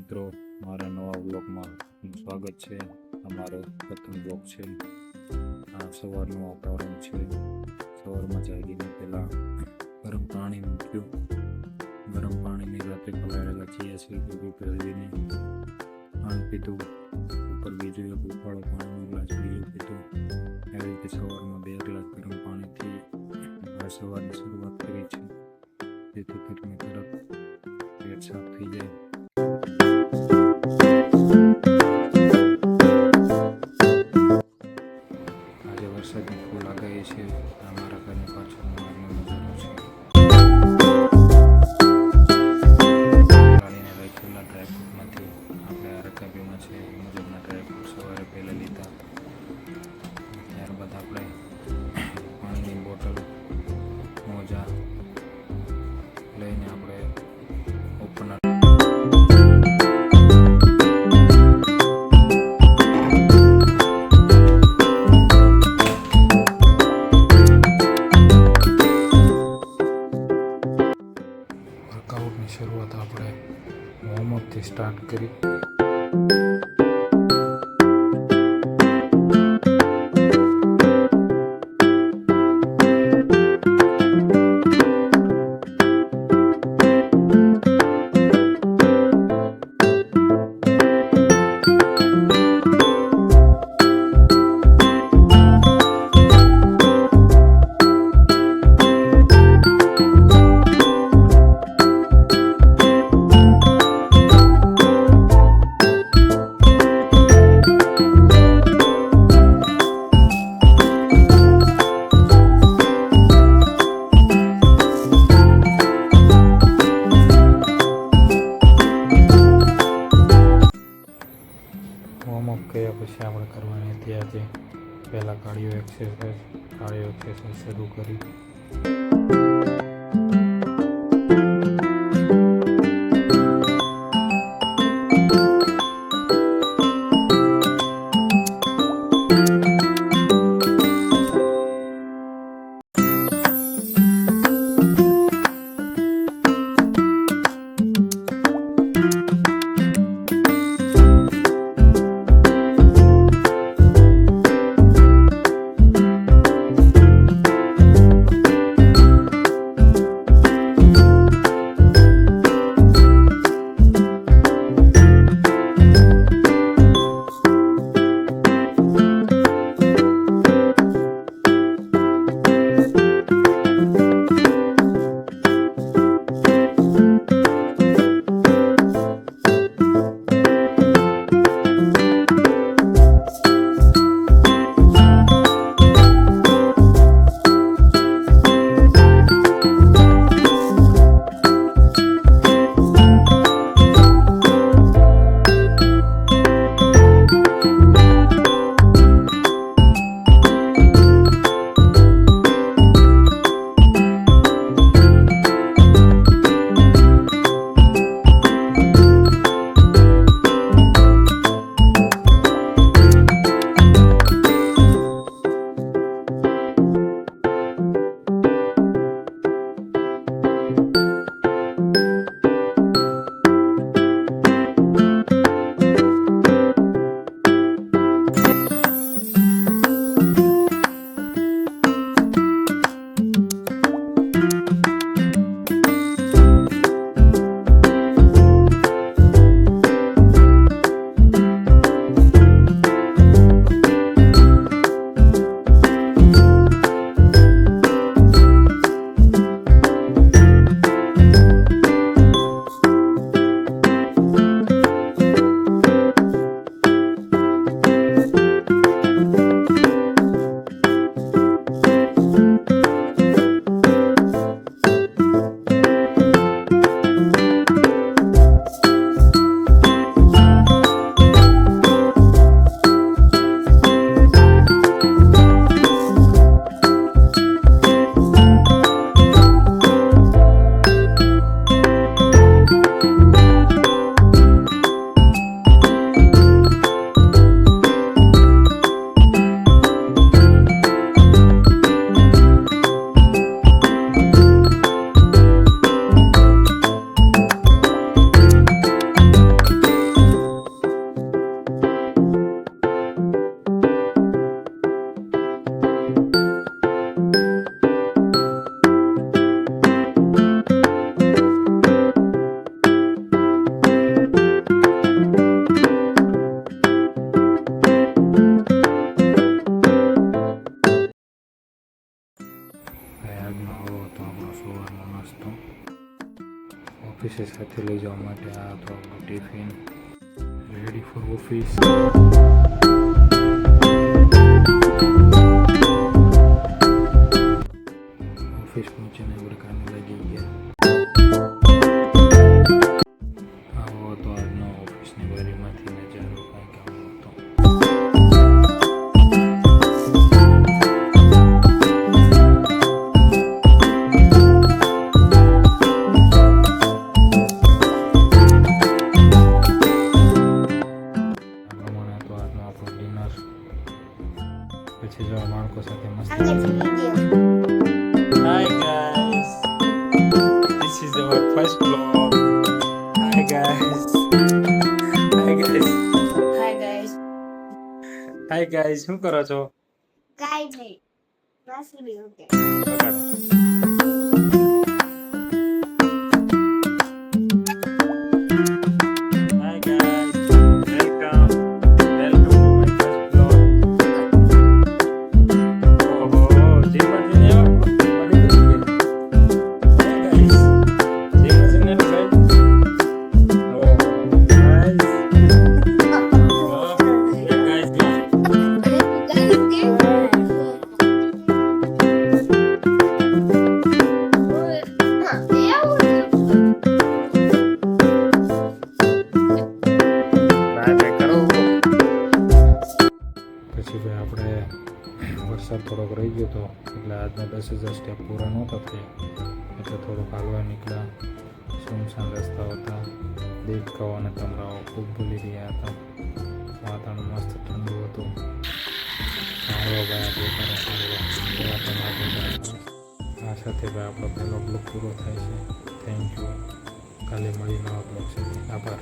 મિત્રો, મારા નવા વ્લોગમાં સ્વાગત છે. અમારો પ્રથમ વ્લોગ છે. આ સવારનું વાતાવરણ છે. સવારમાં જાગીને પહેલાં ગરમ પાણી મૂક્યું. ગરમ પાણીની રાત્રે પલાળેલા ચીયા સીડ ભેળવીને પાણી પીધું. ઉપર બીજું એક ઉફાળો પાણીનો ગ્લાસ બીજું પીધું. એવી રીતે સવારમાં 2 ગ્લાસ ગરમ પાણીથી આ સવારની શરૂઆત કરી છે, જેથી કરીને તરત પેટ સાફ થઈ જાય. આજે વરસાદની ફૂલ આગાહી છે. આ મારા ઘરની પાછળનો આજનો નજારો છે. ગાડીને રાખેલા ડ્રાયફ્રૂટમાંથી આપણે આ રકાબીમાં છે એ મુજબના ડ્રાયફ્રૂટ સવારે પહેલાં લીધા. ત્યારબાદ આપણે પાણીની બોટલ, મોજા લઈને આપણે ઉપરના વર્કઆઉટની શરૂઆત આપણે વોર્મઅપથી સ્ટાર્ટ કરી. વોર્મઅપ કર્યા પછી આપણે કરવાની હતી આજે પહેલાં કાર્ડિયો એક્સરસાઇઝ શરૂ કરી. સવારનો નાસ્તો. ઓફિસે સાથે લઈ જવા માટે આ તો આપણું tiffin ready for office. Office પહોંચીને આપણે કામે લાગી ગયા. આવો તો આજનો ઓફિસની બારીમાંથી નજારો કંઈક આવો હતો. પછી જો બાળકો સાથે મસ્ત. Hi guys, this is our first vlog. Hi guys. Hi guys. Hi guys. Hi guys, શું કરો છો? કાઈ નહીં. બસ રહ્યું કે. બગાડો. Hi guys, welcome. Welcome to my first vlog. ઓહો, જે બાજુને આવો, બધી બધી ગઈ. Hi guys, જે બાજુને આવો guys. Oh, guys. Oh, yeah, guys, guys. પછી ભાઈ આપણે વરસાદ થોડોક રહી ગયો હતો એટલે આજના 10,000 સ્ટેપ પૂરા નહોતા થયા એટલે થોડુંક હાલવા નીકળ્યા. સુમસાન રસ્તાઓ હતા, દેખાઓ અને તમરાઓ ખૂબ ભૂલી રહ્યા હતા. વાતાવરણ મસ્ત ઠંડુ હતું. હાલવા ભાઈ આ સાથે ભાઈ આપણો પહેલો બ્લોગ પૂરો થાય છે. Thank you. કાલે મળી નવા બ્લોગ સાથે. આભાર.